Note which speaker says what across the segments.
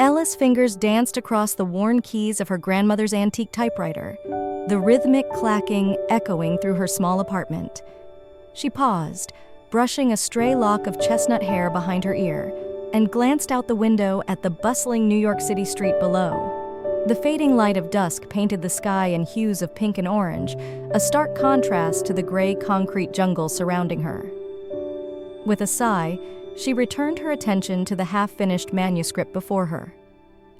Speaker 1: Ella's fingers danced across the worn keys of her grandmother's antique typewriter, the rhythmic clacking echoing through her small apartment. She paused, brushing a stray lock of chestnut hair behind her ear, and glanced out the window at the bustling New York City street below. The fading light of dusk painted the sky in hues of pink and orange, a stark contrast to the gray concrete jungle surrounding her. With a sigh, she returned her attention to the half-finished manuscript before her.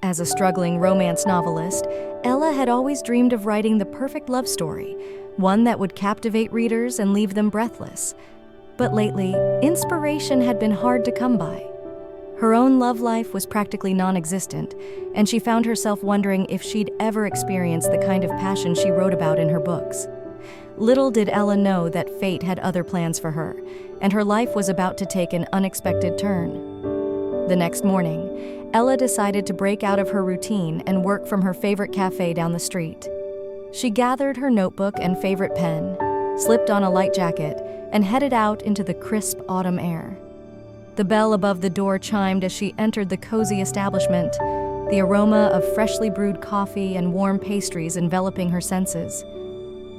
Speaker 1: As a struggling romance novelist, Ella had always dreamed of writing the perfect love story, one that would captivate readers and leave them breathless. But lately, inspiration had been hard to come by. Her own love life was practically non-existent, and she found herself wondering if she'd ever experience the kind of passion she wrote about in her books. Little did Ella know that fate had other plans for her, and her life was about to take an unexpected turn. The next morning, Ella decided to break out of her routine and work from her favorite café down the street. She gathered her notebook and favorite pen, slipped on a light jacket, and headed out into the crisp autumn air. The bell above the door chimed as she entered the cozy establishment, the aroma of freshly brewed coffee and warm pastries enveloping her senses.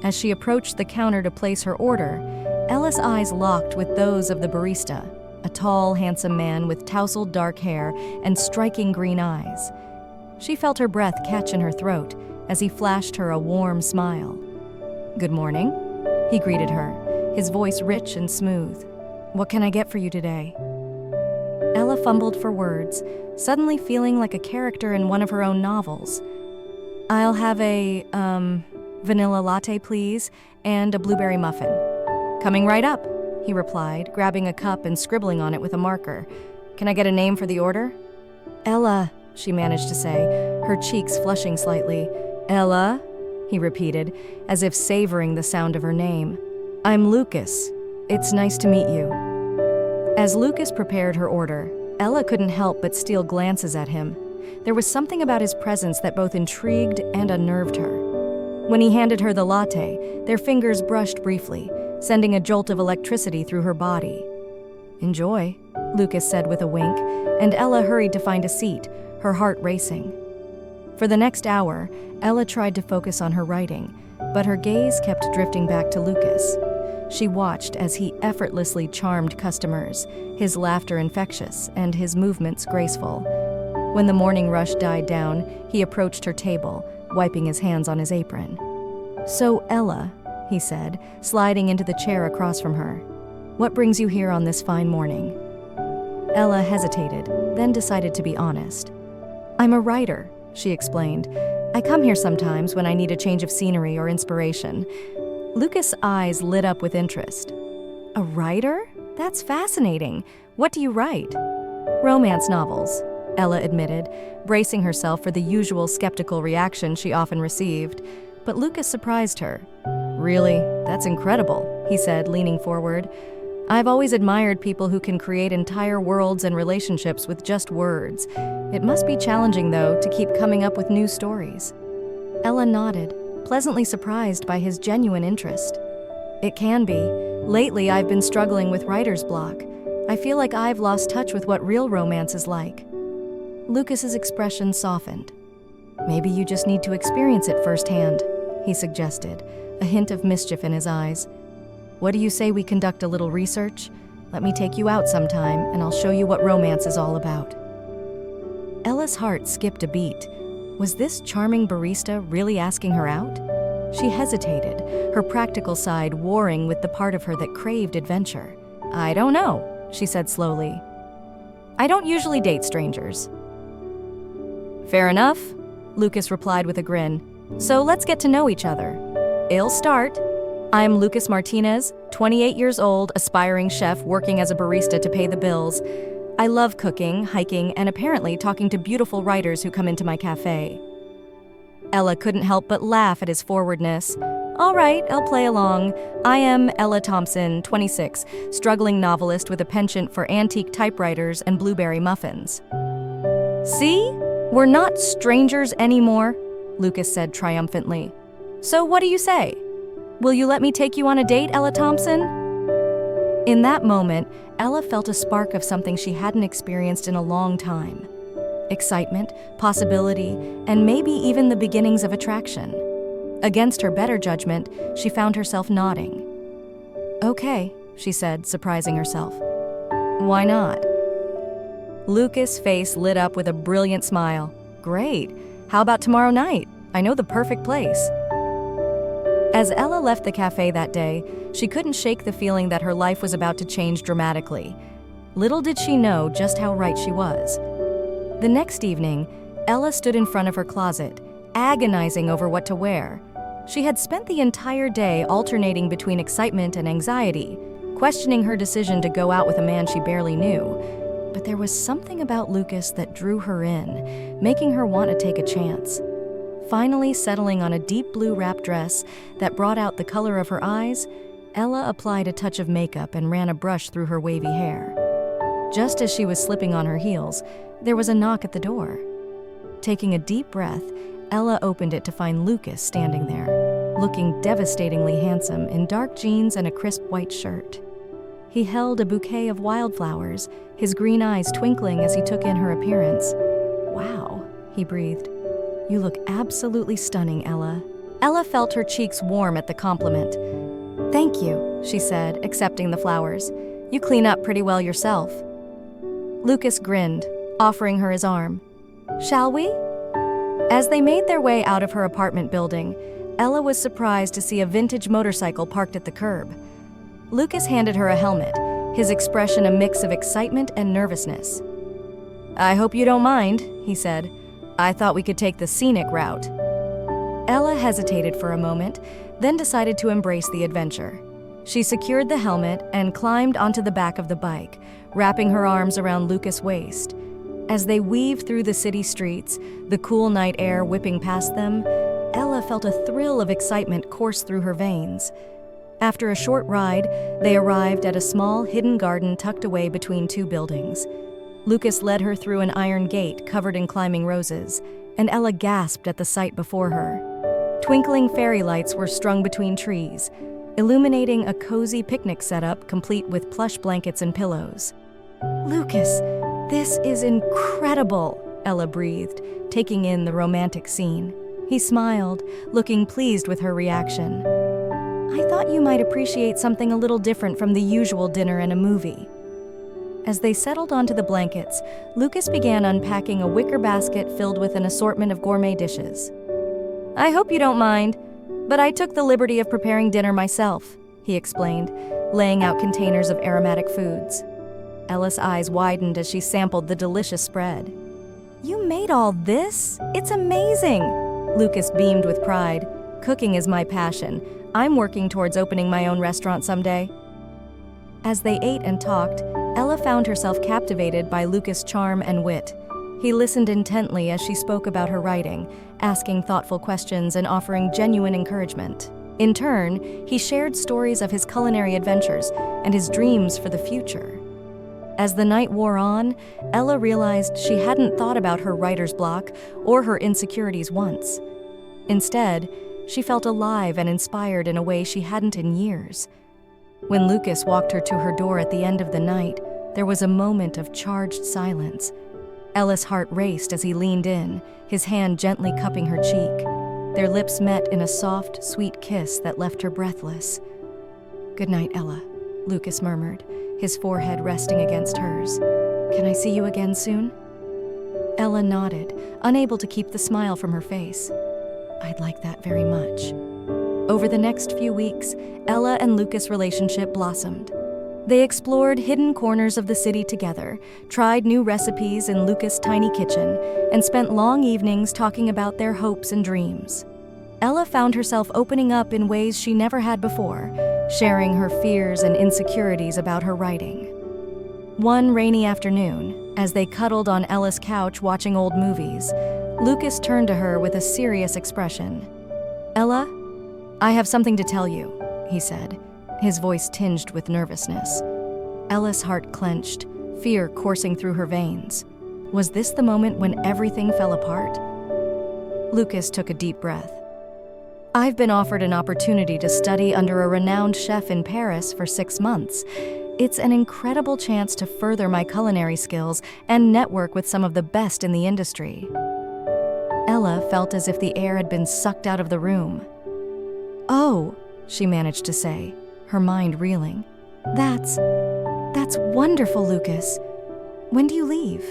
Speaker 1: As she approached the counter to place her order, Ella's eyes locked with those of the barista, a tall, handsome man with tousled dark hair and striking green eyes. She felt her breath catch in her throat as he flashed her a warm smile. "Good morning," he greeted her, his voice rich and smooth. "What can I get for you today?" Ella fumbled for words, suddenly feeling like a character in one of her own novels. "I'll have a, vanilla latte, please, and a blueberry muffin." "Coming right up," he replied, grabbing a cup and scribbling on it with a marker. "Can I get a name for the order?" "Ella," she managed to say, her cheeks flushing slightly. "Ella," he repeated, as if savoring the sound of her name. "I'm Lucas. It's nice to meet you." As Lucas prepared her order, Ella couldn't help but steal glances at him. There was something about his presence that both intrigued and unnerved her. When he handed her the latte, their fingers brushed briefly, sending a jolt of electricity through her body. "Enjoy," Lucas said with a wink, and Ella hurried to find a seat, her heart racing. For the next hour, Ella tried to focus on her writing, but her gaze kept drifting back to Lucas. She watched as he effortlessly charmed customers, his laughter infectious and his movements graceful. When the morning rush died down, he approached her table, wiping his hands on his apron. "So, Ella," he said, sliding into the chair across from her, "what brings you here on this fine morning?" Ella hesitated, then decided to be honest. "I'm a writer," she explained. "I come here sometimes when I need a change of scenery or inspiration." Lucas' eyes lit up with interest. "A writer? That's fascinating. What do you write?" "Romance novels," Ella admitted, bracing herself for the usual skeptical reaction she often received. But Lucas surprised her. "Really? That's incredible," he said, leaning forward. "I've always admired people who can create entire worlds and relationships with just words. It must be challenging, though, to keep coming up with new stories." Ella nodded, pleasantly surprised by his genuine interest. "It can be. Lately, I've been struggling with writer's block. I feel like I've lost touch with what real romance is like." Lucas's expression softened. "Maybe you just need to experience it firsthand," he suggested, a hint of mischief in his eyes. "What do you say we conduct a little research? Let me take you out sometime, and I'll show you what romance is all about." Ella's heart skipped a beat. Was this charming barista really asking her out? She hesitated, her practical side warring with the part of her that craved adventure. "I don't know," she said slowly. "I don't usually date strangers." "Fair enough," Lucas replied with a grin. "So let's get to know each other. I'll start. I'm Lucas Martinez, 28 years old, aspiring chef working as a barista to pay the bills. I love cooking, hiking, and apparently talking to beautiful writers who come into my cafe." Ella couldn't help but laugh at his forwardness. "All right, I'll play along. I am Ella Thompson, 26, struggling novelist with a penchant for antique typewriters and blueberry muffins." "See? We're not strangers anymore," Lucas said triumphantly. "So what do you say? Will you let me take you on a date, Ella Thompson?" In that moment, Ella felt a spark of something she hadn't experienced in a long time. excitement, possibility, and maybe even the beginnings of attraction. Against her better judgment, she found herself nodding. "Okay," she said, surprising herself. "Why not?" Lucas' face lit up with a brilliant smile. "Great. How about tomorrow night? I know the perfect place." As Ella left the cafe that day, she couldn't shake the feeling that her life was about to change dramatically. Little did she know just how right she was. The next evening, Ella stood in front of her closet, agonizing over what to wear. She had spent the entire day alternating between excitement and anxiety, questioning her decision to go out with a man she barely knew. But there was something about Lucas that drew her in, making her want to take a chance. Finally settling on a deep blue wrap dress that brought out the color of her eyes, Ella applied a touch of makeup and ran a brush through her wavy hair. Just as she was slipping on her heels, there was a knock at the door. Taking a deep breath, Ella opened it to find Lucas standing there, looking devastatingly handsome in dark jeans and a crisp white shirt. He held a bouquet of wildflowers, his green eyes twinkling as he took in her appearance. "Wow," he breathed. "You look absolutely stunning, Ella." Ella felt her cheeks warm at the compliment. "Thank you," she said, accepting the flowers. "You clean up pretty well yourself." Lucas grinned, offering her his arm. "Shall we?" As they made their way out of her apartment building, Ella was surprised to see a vintage motorcycle parked at the curb. Lucas handed her a helmet, his expression a mix of excitement and nervousness. "I hope you don't mind," he said. "I thought we could take the scenic route." Ella hesitated for a moment, then decided to embrace the adventure. She secured the helmet and climbed onto the back of the bike, wrapping her arms around Lucas' waist. As they weaved through the city streets, the cool night air whipping past them, Ella felt a thrill of excitement course through her veins. After a short ride, they arrived at a small, hidden garden tucked away between two buildings. Lucas led her through an iron gate covered in climbing roses, and Ella gasped at the sight before her. Twinkling fairy lights were strung between trees, illuminating a cozy picnic setup complete with plush blankets and pillows. "Lucas, this is incredible," Ella breathed, taking in the romantic scene. He smiled, looking pleased with her reaction. "I thought you might appreciate something a little different from the usual dinner and a movie." As they settled onto the blankets, Lucas began unpacking a wicker basket filled with an assortment of gourmet dishes. "I hope you don't mind, but I took the liberty of preparing dinner myself," he explained, laying out containers of aromatic foods. Ella's eyes widened as she sampled the delicious spread. "You made all this? It's amazing!" Lucas beamed with pride. "Cooking is my passion. I'm working towards opening my own restaurant someday." As they ate and talked, Ella found herself captivated by Lucas' charm and wit. He listened intently as she spoke about her writing, asking thoughtful questions and offering genuine encouragement. In turn, he shared stories of his culinary adventures and his dreams for the future. As the night wore on, Ella realized she hadn't thought about her writer's block or her insecurities once. Instead, she felt alive and inspired in a way she hadn't in years. When Lucas walked her to her door at the end of the night, there was a moment of charged silence. Ella's heart raced as he leaned in, his hand gently cupping her cheek. Their lips met in a soft, sweet kiss that left her breathless. "Good night, Ella," Lucas murmured, his forehead resting against hers. "Can I see you again soon?" Ella nodded, unable to keep the smile from her face. "I'd like that very much." Over the next few weeks, Ella and Lucas' relationship blossomed. They explored hidden corners of the city together, tried new recipes in Lucas' tiny kitchen, and spent long evenings talking about their hopes and dreams. Ella found herself opening up in ways she never had before, sharing her fears and insecurities about her writing. One rainy afternoon, as they cuddled on Ella's couch watching old movies, Lucas turned to her with a serious expression. "Ella, I have something to tell you," he said, his voice tinged with nervousness. Ella's heart clenched, fear coursing through her veins. Was this the moment when everything fell apart? Lucas took a deep breath. "I've been offered an opportunity to study under a renowned chef in Paris for 6 months, It's an incredible chance to further my culinary skills and network with some of the best in the industry." Ella felt as if the air had been sucked out of the room. "Oh," she managed to say, her mind reeling. That's wonderful, Lucas. When do you leave?"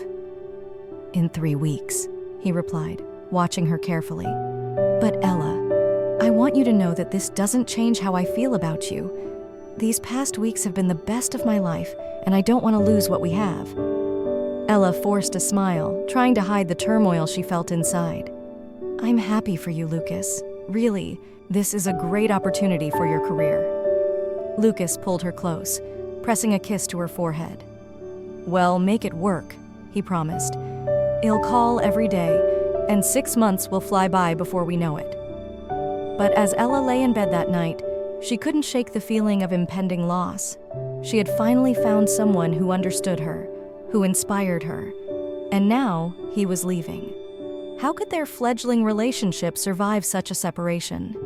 Speaker 1: "In 3 weeks," he replied, watching her carefully. "But Ella, I want you to know that this doesn't change how I feel about you. These past weeks have been the best of my life, and I don't want to lose what we have." Ella forced a smile, trying to hide the turmoil she felt inside. "I'm happy for you, Lucas. Really, this is a great opportunity for your career." Lucas pulled her close, pressing a kiss to her forehead. "Well, make it work," he promised. "He'll call every day, and 6 months will fly by before we know it." But as Ella lay in bed that night, she couldn't shake the feeling of impending loss. She had finally found someone who understood her, who inspired her, and now he was leaving. How could their fledgling relationship survive such a separation?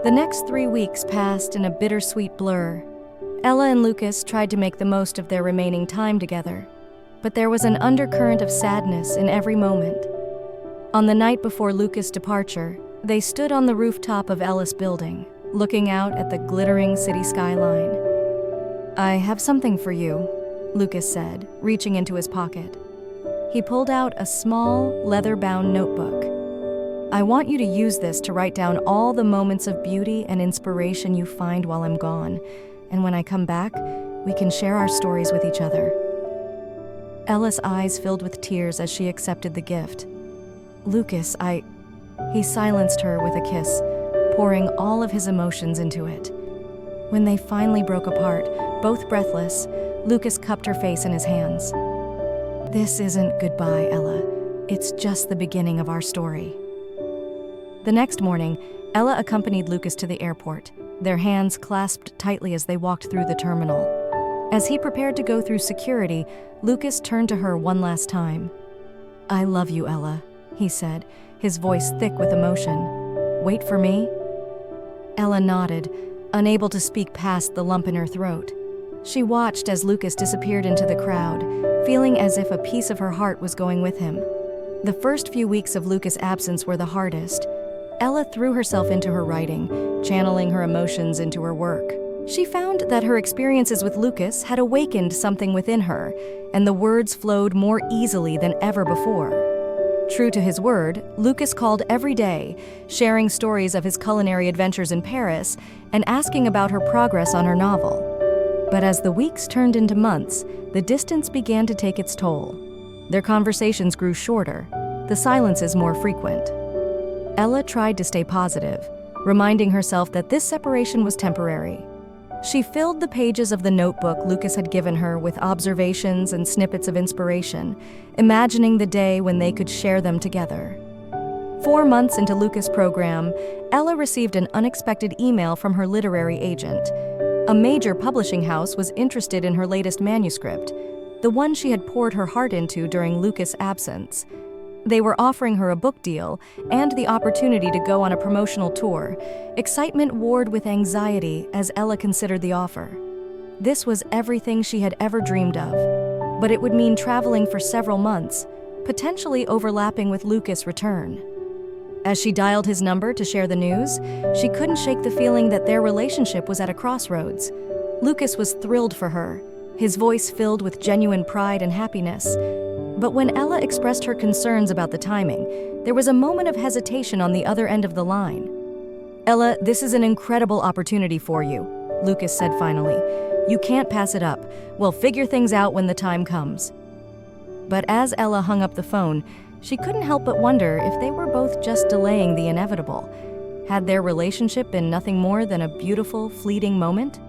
Speaker 1: The next 3 weeks passed in a bittersweet blur. Ella and Lucas tried to make the most of their remaining time together, but there was an undercurrent of sadness in every moment. On the night before Lucas' departure, they stood on the rooftop of Ella's building, looking out at the glittering city skyline. "I have something for you," Lucas said, reaching into his pocket. He pulled out a small, leather-bound notebook. "I want you to use this to write down all the moments of beauty and inspiration you find while I'm gone, and when I come back, we can share our stories with each other." Ella's eyes filled with tears as she accepted the gift. "Lucas, He silenced her with a kiss, pouring all of his emotions into it. When they finally broke apart, both breathless, Lucas cupped her face in his hands. "This isn't goodbye, Ella. It's just the beginning of our story." The next morning, Ella accompanied Lucas to the airport, their hands clasped tightly as they walked through the terminal. As he prepared to go through security, Lucas turned to her one last time. "I love you, Ella," he said, his voice thick with emotion. "Wait for me?" Ella nodded, unable to speak past the lump in her throat. She watched as Lucas disappeared into the crowd, feeling as if a piece of her heart was going with him. The first few weeks of Lucas' absence were the hardest. Ella threw herself into her writing, channeling her emotions into her work. She found that her experiences with Lucas had awakened something within her, and the words flowed more easily than ever before. True to his word, Lucas called every day, sharing stories of his culinary adventures in Paris and asking about her progress on her novel. But as the weeks turned into months, the distance began to take its toll. Their conversations grew shorter, the silences more frequent. Ella tried to stay positive, reminding herself that this separation was temporary. She filled the pages of the notebook Lucas had given her with observations and snippets of inspiration, imagining the day when they could share them together. 4 months into Lucas' program, Ella received an unexpected email from her literary agent. A major publishing house was interested in her latest manuscript, the one she had poured her heart into during Lucas' absence. They were offering her a book deal and the opportunity to go on a promotional tour. Excitement warred with anxiety as Ella considered the offer. This was everything she had ever dreamed of, but it would mean traveling for several months, potentially overlapping with Lucas' return. As she dialed his number to share the news, she couldn't shake the feeling that their relationship was at a crossroads. Lucas was thrilled for her, his voice filled with genuine pride and happiness. But when Ella expressed her concerns about the timing, there was a moment of hesitation on the other end of the line. "Ella, this is an incredible opportunity for you," Lucas said finally. "You can't pass it up. We'll figure things out when the time comes." But as Ella hung up the phone, she couldn't help but wonder if they were both just delaying the inevitable. Had their relationship been nothing more than a beautiful, fleeting moment?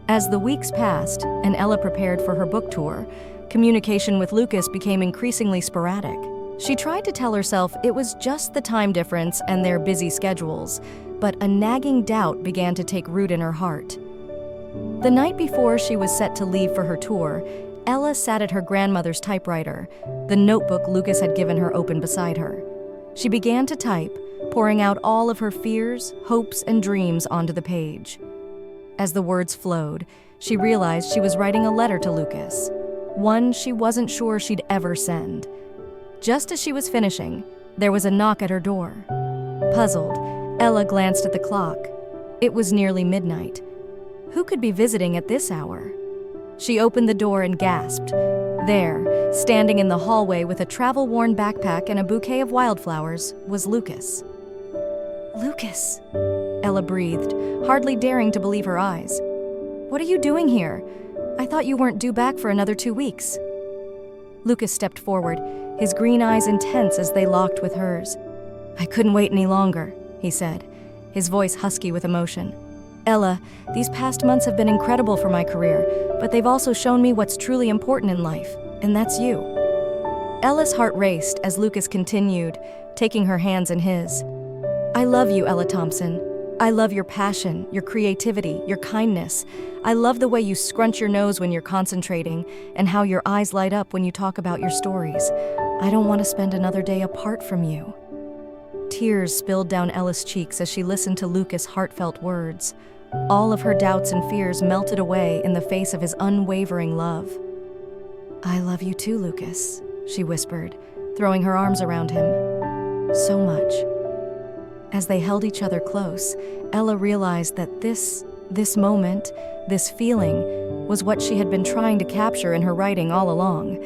Speaker 1: As the weeks passed and Ella prepared for her book tour, communication with Lucas became increasingly sporadic. She tried to tell herself it was just the time difference and their busy schedules, but a nagging doubt began to take root in her heart. The night before she was set to leave for her tour, Ella sat at her grandmother's typewriter, the notebook Lucas had given her open beside her. She began to type, pouring out all of her fears, hopes, and dreams onto the page. As the words flowed, she realized she was writing a letter to Lucas, one she wasn't sure she'd ever send. Just as she was finishing, there was a knock at her door. Puzzled, Ella glanced at the clock. It was nearly midnight. Who could be visiting at this hour? She opened the door and gasped. There, standing in the hallway with a travel-worn backpack and a bouquet of wildflowers, was Lucas. "Lucas," Ella breathed, hardly daring to believe her eyes. "What are you doing here? I thought you weren't due back for another 2 weeks." Lucas stepped forward, his green eyes intense as they locked with hers. "I couldn't wait any longer," he said, his voice husky with emotion. "Ella, these past months have been incredible for my career, but they've also shown me what's truly important in life, and that's you." Ella's heart raced as Lucas continued, taking her hands in his. "I love you, Ella Thompson. I love your passion, your creativity, your kindness. I love the way you scrunch your nose when you're concentrating and how your eyes light up when you talk about your stories. I don't want to spend another day apart from you." Tears spilled down Ella's cheeks as she listened to Lucas' heartfelt words. All of her doubts and fears melted away in the face of his unwavering love. "I love you too, Lucas," she whispered, throwing her arms around him. "So much." As they held each other close, Ella realized that this moment, this feeling, was what she had been trying to capture in her writing all along.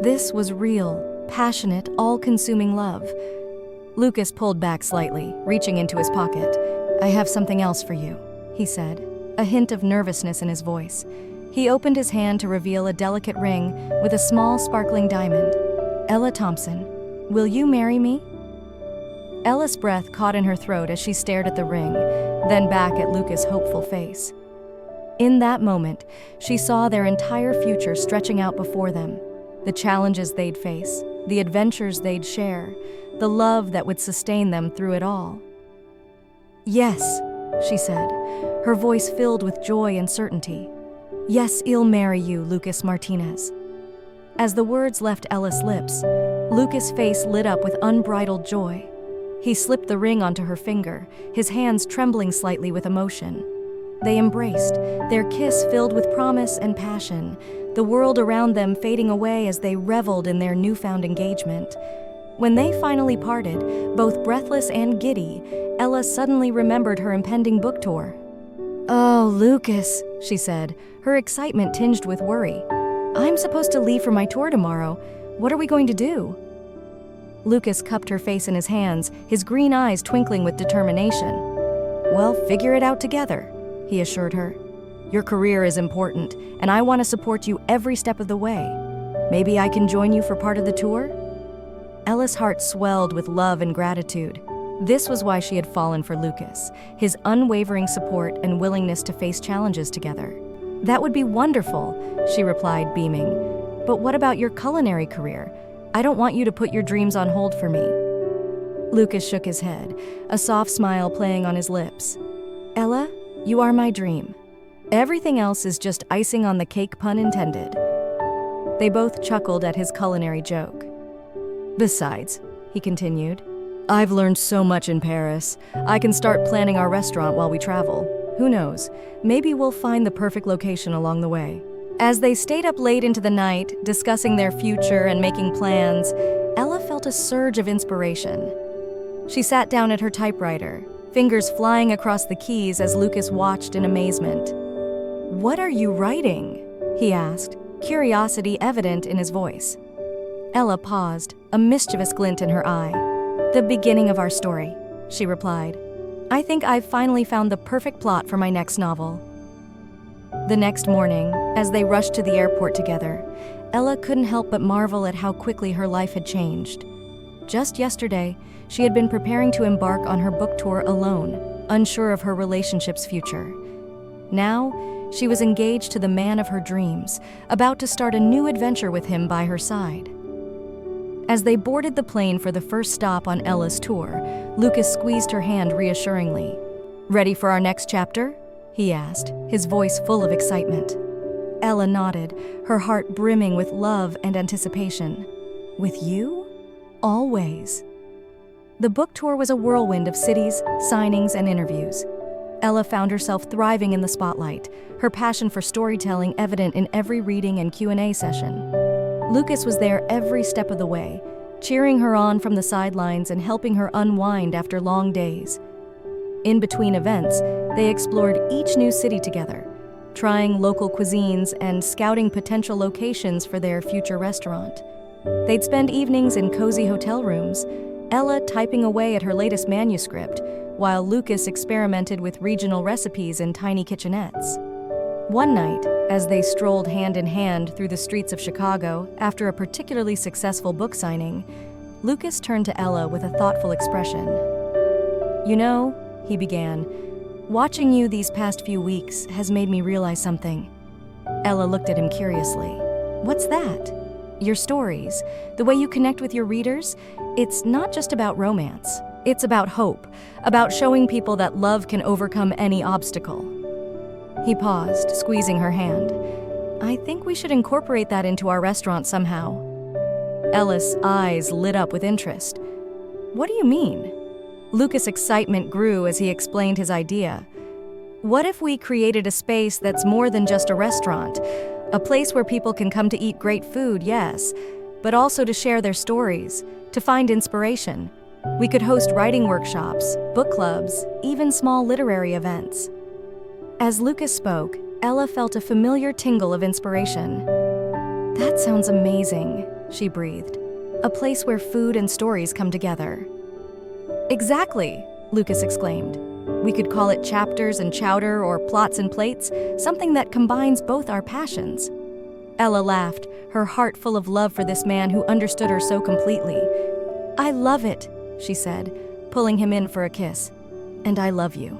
Speaker 1: This was real, passionate, all-consuming love. Lucas pulled back slightly, reaching into his pocket. "I have something else for you," he said, a hint of nervousness in his voice. He opened his hand to reveal a delicate ring with a small, sparkling diamond. "Ella Thompson, will you marry me?" Ella's breath caught in her throat as she stared at the ring, then back at Lucas' hopeful face. In that moment, she saw their entire future stretching out before them, the challenges they'd face, the adventures they'd share, the love that would sustain them through it all. "Yes," she said, her voice filled with joy and certainty. "Yes, I'll marry you, Lucas Martinez." As the words left Ella's lips, Lucas' face lit up with unbridled joy. He slipped the ring onto her finger, his hands trembling slightly with emotion. They embraced, their kiss filled with promise and passion, the world around them fading away as they reveled in their newfound engagement. When they finally parted, both breathless and giddy, Ella suddenly remembered her impending book tour. "Oh, Lucas," she said, her excitement tinged with worry. "I'm supposed to leave for my tour tomorrow. What are we going to do?" Lucas cupped her face in his hands, his green eyes twinkling with determination. "Well, figure it out together," he assured her. "Your career is important, and I want to support you every step of the way. Maybe I can join you for part of the tour?" Ella's heart swelled with love and gratitude. This was why she had fallen for Lucas, his unwavering support and willingness to face challenges together. "That would be wonderful," she replied, beaming. "But what about your culinary career? I don't want you to put your dreams on hold for me." Lucas shook his head, a soft smile playing on his lips. "Ella, you are my dream. Everything else is just icing on the cake, pun intended." They both chuckled at his culinary joke. "Besides," he continued, "I've learned so much in Paris. I can start planning our restaurant while we travel. Who knows, maybe we'll find the perfect location along the way." As they stayed up late into the night, discussing their future and making plans, Ella felt a surge of inspiration. She sat down at her typewriter, fingers flying across the keys as Lucas watched in amazement. "What are you writing?" he asked, curiosity evident in his voice. Ella paused, a mischievous glint in her eye. "The beginning of our story," she replied. "I think I've finally found the perfect plot for my next novel." The next morning, as they rushed to the airport together, Ella couldn't help but marvel at how quickly her life had changed. Just yesterday, she had been preparing to embark on her book tour alone, unsure of her relationship's future. Now, she was engaged to the man of her dreams, about to start a new adventure with him by her side. As they boarded the plane for the first stop on Ella's tour, Lucas squeezed her hand reassuringly. "Ready for our next chapter?" he asked, his voice full of excitement. Ella nodded, her heart brimming with love and anticipation. "With you? Always." The book tour was a whirlwind of cities, signings, and interviews. Ella found herself thriving in the spotlight, her passion for storytelling evident in every reading and Q&A session. Lucas was there every step of the way, cheering her on from the sidelines and helping her unwind after long days. In between events, they explored each new city together, trying local cuisines and scouting potential locations for their future restaurant. They'd spend evenings in cozy hotel rooms, Ella typing away at her latest manuscript, while Lucas experimented with regional recipes in tiny kitchenettes. One night, as they strolled hand in hand through the streets of Chicago after a particularly successful book signing, Lucas turned to Ella with a thoughtful expression. "You know," he began, "watching you these past few weeks has made me realize something." Ella looked at him curiously. "What's that?" "Your stories, the way you connect with your readers, it's not just about romance. It's about hope, about showing people that love can overcome any obstacle." He paused, squeezing her hand. "I think we should incorporate that into our restaurant somehow." Ella's eyes lit up with interest. "What do you mean?" Lucas' excitement grew as he explained his idea. "What if we created a space that's more than just a restaurant? A place where people can come to eat great food, yes, but also to share their stories, to find inspiration. We could host writing workshops, book clubs, even small literary events." As Lucas spoke, Ella felt a familiar tingle of inspiration. "That sounds amazing," she breathed. "A place where food and stories come together." "Exactly," Lucas exclaimed. "We could call it Chapters and Chowder or Plots and Plates, something that combines both our passions." Ella laughed, her heart full of love for this man who understood her so completely. "I love it," she said, pulling him in for a kiss. "And I love you."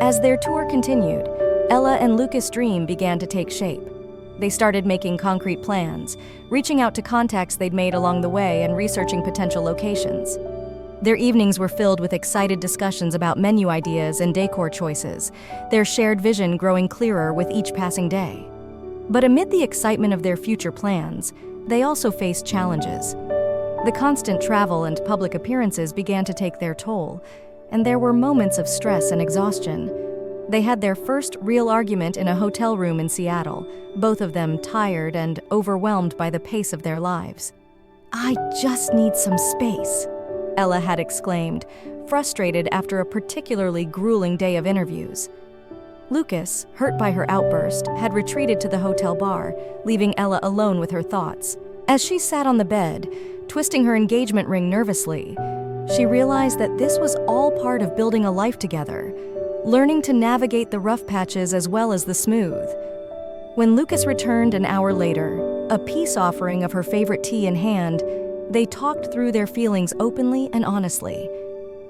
Speaker 1: As their tour continued, Ella and Lucas' dream began to take shape. They started making concrete plans, reaching out to contacts they'd made along the way and researching potential locations. Their evenings were filled with excited discussions about menu ideas and decor choices, their shared vision growing clearer with each passing day. But amid the excitement of their future plans, they also faced challenges. The constant travel and public appearances began to take their toll, and there were moments of stress and exhaustion. They had their first real argument in a hotel room in Seattle, both of them tired and overwhelmed by the pace of their lives. "I just need some space," Ella had exclaimed, frustrated after a particularly grueling day of interviews. Lucas, hurt by her outburst, had retreated to the hotel bar, leaving Ella alone with her thoughts. As she sat on the bed, twisting her engagement ring nervously, she realized that this was all part of building a life together, learning to navigate the rough patches as well as the smooth. When Lucas returned an hour later, a peace offering of her favorite tea in hand, they talked through their feelings openly and honestly.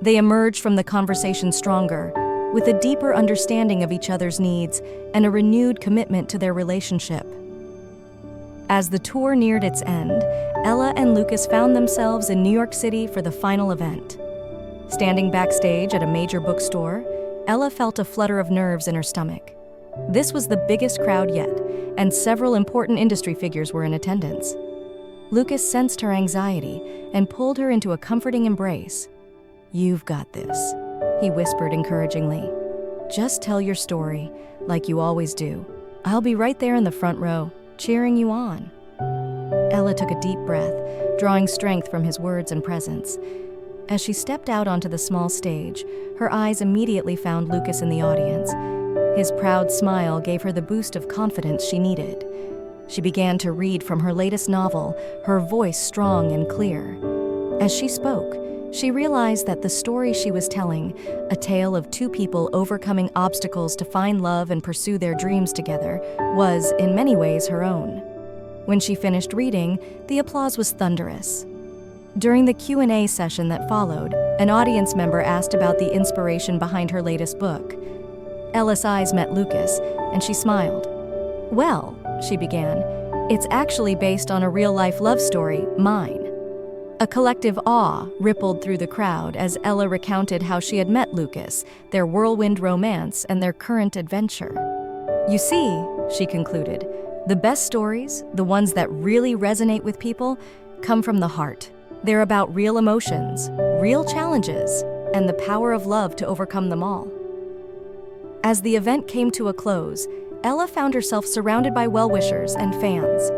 Speaker 1: They emerged from the conversation stronger, with a deeper understanding of each other's needs and a renewed commitment to their relationship. As the tour neared its end, Ella and Lucas found themselves in New York City for the final event. Standing backstage at a major bookstore, Ella felt a flutter of nerves in her stomach. This was the biggest crowd yet, and several important industry figures were in attendance. Lucas sensed her anxiety and pulled her into a comforting embrace. "You've got this," he whispered encouragingly. "Just tell your story, like you always do. I'll be right there in the front row, cheering you on." Ella took a deep breath, drawing strength from his words and presence. As she stepped out onto the small stage, her eyes immediately found Lucas in the audience. His proud smile gave her the boost of confidence she needed. She began to read from her latest novel, her voice strong and clear. As she spoke, she realized that the story she was telling, a tale of two people overcoming obstacles to find love and pursue their dreams together, was, in many ways, her own. When she finished reading, the applause was thunderous. During the Q&A session that followed, an audience member asked about the inspiration behind her latest book. Ella's eyes met Lucas, and she smiled. "Well," she began, "it's actually based on a real-life love story, mine." A collective awe rippled through the crowd as Ella recounted how she had met Lucas, their whirlwind romance, and their current adventure. "You see," she concluded, "the best stories, the ones that really resonate with people, come from the heart. They're about real emotions, real challenges, and the power of love to overcome them all. As the event came to a close, Ella found herself surrounded by well-wishers and fans,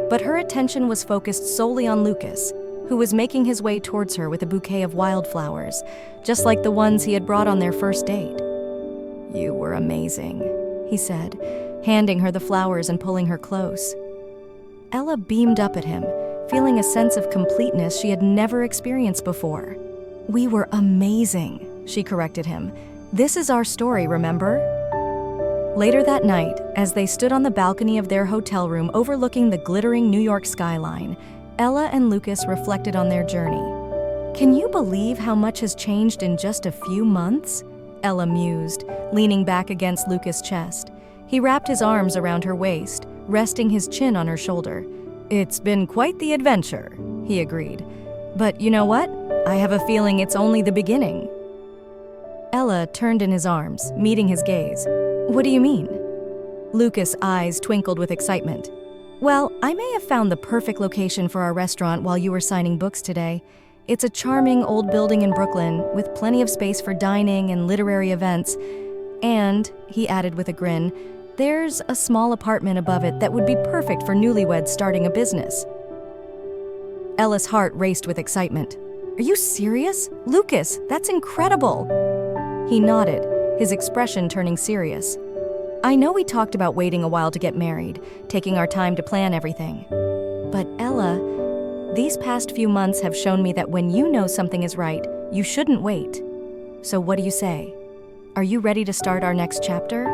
Speaker 1: but her attention was focused solely on Lucas, who was making his way towards her with a bouquet of wildflowers, just like the ones he had brought on their first date. "You were amazing," he said, handing her the flowers and pulling her close. Ella beamed up at him, feeling a sense of completeness she had never experienced before. "We were amazing," she corrected him. "This is our story, remember?" Later that night, as they stood on the balcony of their hotel room overlooking the glittering New York skyline, Ella and Lucas reflected on their journey. "Can you believe how much has changed in just a few months?" Ella mused, leaning back against Lucas' chest. He wrapped his arms around her waist, resting his chin on her shoulder. "It's been quite the adventure," he agreed. "But you know what? I have a feeling it's only the beginning." Ella turned in his arms, meeting his gaze. "What do you mean?" Lucas' eyes twinkled with excitement. "Well, I may have found the perfect location for our restaurant while you were signing books today. It's a charming old building in Brooklyn with plenty of space for dining and literary events. And," he added with a grin, "there's a small apartment above it that would be perfect for newlyweds starting a business." Ella's heart raced with excitement. "Are you serious? Lucas, that's incredible!" He nodded, his expression turning serious. "I know we talked about waiting a while to get married, taking our time to plan everything. But Ella, these past few months have shown me that when you know something is right, you shouldn't wait. So what do you say? Are you ready to start our next chapter?"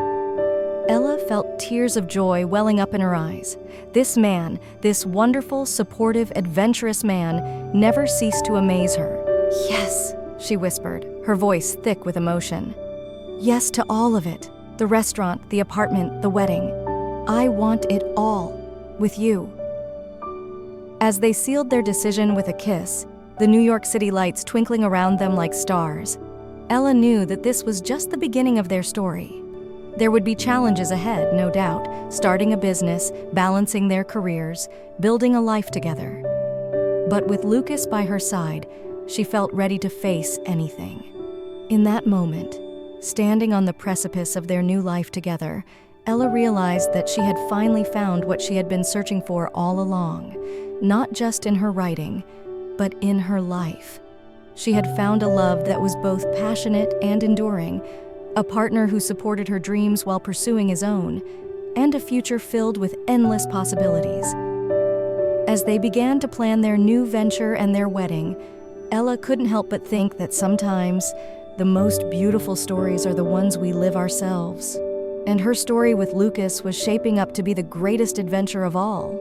Speaker 1: Ella felt tears of joy welling up in her eyes. This man, this wonderful, supportive, adventurous man, never ceased to amaze her. "Yes," she whispered, her voice thick with emotion. "Yes to all of it. The restaurant, the apartment, the wedding. I want it all, with you." As they sealed their decision with a kiss, the New York City lights twinkling around them like stars, Ella knew that this was just the beginning of their story. There would be challenges ahead, no doubt, starting a business, balancing their careers, building a life together. But with Lucas by her side, she felt ready to face anything. In that moment, standing on the precipice of their new life together, Ella realized that she had finally found what she had been searching for all along, not just in her writing, but in her life. She had found a love that was both passionate and enduring, a partner who supported her dreams while pursuing his own, and a future filled with endless possibilities. As they began to plan their new venture and their wedding, Ella couldn't help but think that sometimes the most beautiful stories are the ones we live ourselves. And her story with Lucas was shaping up to be the greatest adventure of all.